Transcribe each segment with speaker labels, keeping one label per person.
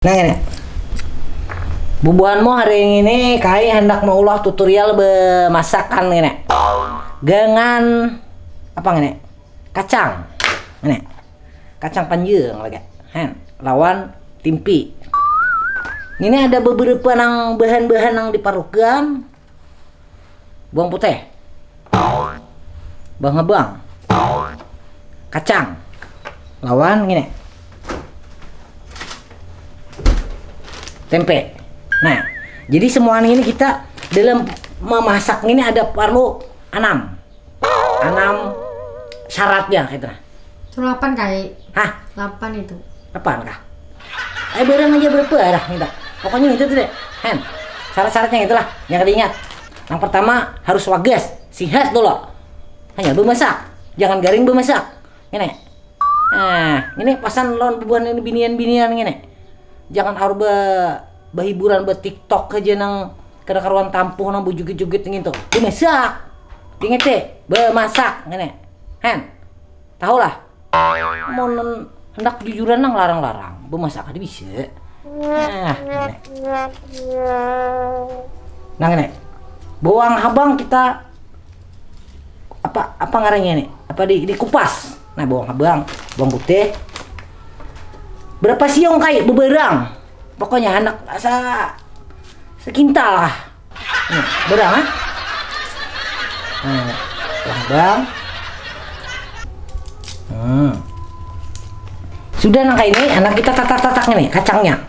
Speaker 1: Nah ini, bubuhanmu hari ini kai hendak mengulah tutorial bermasakan ini. Dengan apa ini? Kacang. Ini. Kacang panjang lagi. Lawan timpi. Ini ada beberapa bahan-bahan yang diparukan. Bawang putih. Bawang, kacang. Lawan ini. Tempe. Nah, jadi semua ini kita dalam memasak ini ada perlu 6 syaratnya gitu.
Speaker 2: Itu 8 kali.
Speaker 1: Hah?
Speaker 2: 8 itu.
Speaker 1: 8 kah? Barang aja berapa dah kita. Pokoknya itu tuh deh. Syarat-syaratnya itulah yang diingat. Yang pertama harus wagas, sihat dulu. Hanya bermasak, jangan garing bermasak. Ini. Nah, ini pasan lawan bubuhan ini binian-binian ini. Jangan harus berhiburan TikTok aja nang kada-karuan tampuh nang bujugit-jugit gitu. Bermasak. Ingat deh, bermasak ngene. Tahu lah. Mau hendak jujuran nang larang-larang, bermasak kada bisa. Nah, ngene. Nah ngene. Bawang habang kita apa ngarannya ini? Apa dikupas. Nah, bawang habang, bawang putih. Berapa siung kai beberang? Pokoknya anak sekintal lah. Nih, berang ah. Nah, bang. Sudah nangka ini anak kita tatak-tatak ini kacangnya.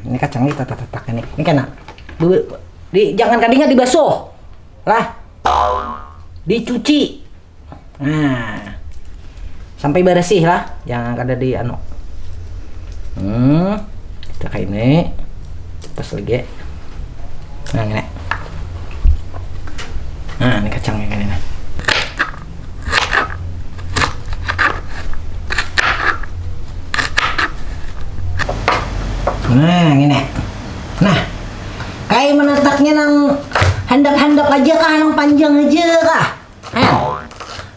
Speaker 1: Ini kacangnya kita tatak ini. Ini kena. Jangan kadinya dibasuh. Lah. Dicuci. Nah. Sampai bersih lah, jangan kada di anu. Kita kayak ini pas lagi. Nah ini. Nah ini kacangnya kan ini. Nah ini. Nah kayak menetaknya nang handap-handap aja kah, nang panjang aja kah?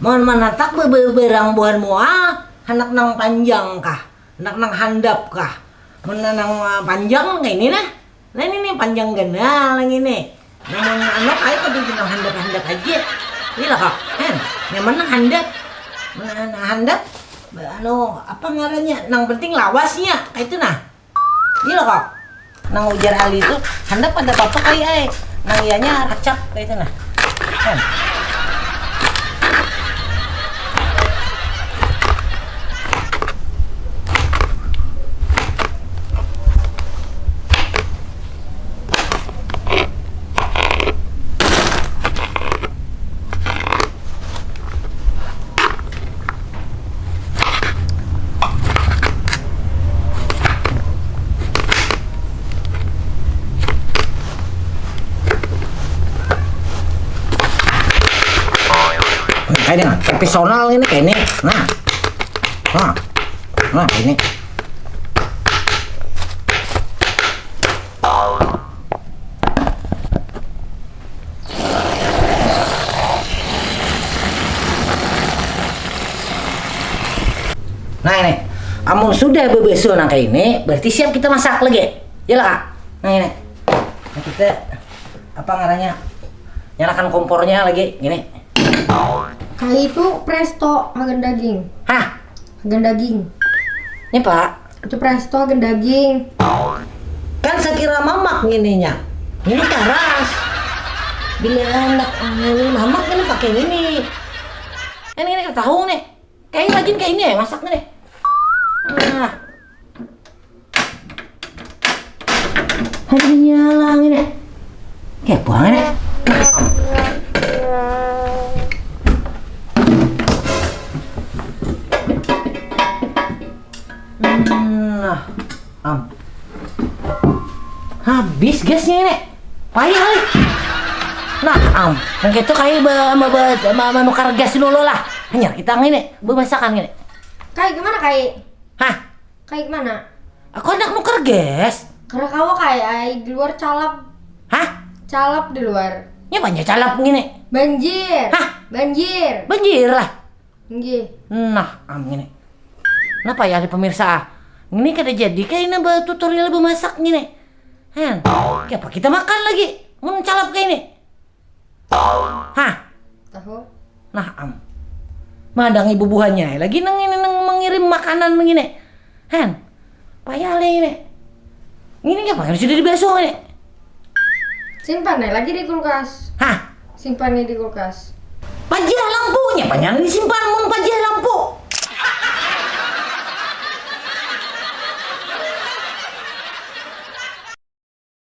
Speaker 1: Mohon menetak beberang buah muah, hendak nang panjang kah? Nak nang handap kah? Menanang panjang kayak ini nah. Nah ini panjang genal yang ini. Nang anak ayo kudu nang handap-handap aja. Ini lah kak. Yang mana handap? Mana handap? Anu apa ngarannya? Nang penting lawasnya. Itu nah. Ini lah kak. Nang ujar ali itu handap ada apa kayak nang ianya racap kayak itu nah. Kayak ini, profesional ini kayak ini. Nah ini. Nah ini, amun sudah bebeso nah kayak ini, berarti siap kita masak lagi. Ya lah kak. Nah ini, nah, kita apa ngarannya? Nyalakan kompornya lagi, gini.
Speaker 2: Kali itu presto agen daging.
Speaker 1: Hah?
Speaker 2: Agen daging.
Speaker 1: Ini pak?
Speaker 2: Itu presto agen daging.
Speaker 1: Kan sekira mamak ininya. Ini karas. Bila hendak ini mamak ini pakai ini. Ini tahu nih. Kayak rajin kayak ini ya masaknya nih. Nah. Ada nyala ini. Kayak buang ini. Habis gasnya ini. Payah kali. Nah, yang gitu kayak menukar gas dulu lah. Hanya kita ini bermasakan ini.
Speaker 2: Kayak gimana kayak?
Speaker 1: Hah?
Speaker 2: Kayak gimana?
Speaker 1: Aku hendak nuker gas.
Speaker 2: Karena kamu kayak di luar calap.
Speaker 1: Hah?
Speaker 2: Calap di luar.
Speaker 1: Ya banyak calap gini.
Speaker 2: Banjir.
Speaker 1: Hah?
Speaker 2: Banjir.
Speaker 1: Banjir lah.
Speaker 2: Nggih.
Speaker 1: Nah, ini. Kenapa ya pemirsa? Ini kada jadi kayak ini tutorial bemasak gini. Han, apa kita makan lagi? Mun calap kayak ini. Hah?
Speaker 2: Tahu?
Speaker 1: Nah, madang ibu buahnya lagi nang ini nang mengirim makanan begini. Han, payah le ini. Ini apa? Harus sudah dibasuh ini.
Speaker 2: Simpan nih lagi di kulkas.
Speaker 1: Hah?
Speaker 2: Simpan nih di kulkas.
Speaker 1: Pajah lampunya, panjang disimpan mun pajah